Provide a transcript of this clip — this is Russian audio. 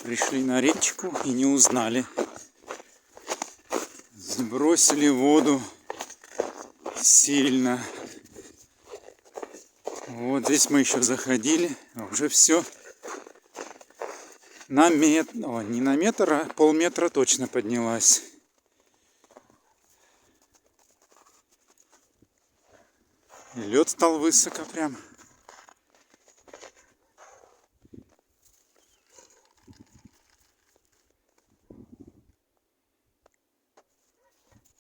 Пришли на речку и не узнали. Сбросили воду сильно. Вот здесь мы еще заходили, а уже все на метр, не на метр, а полметра точно поднялась. И лед стал высоко прям.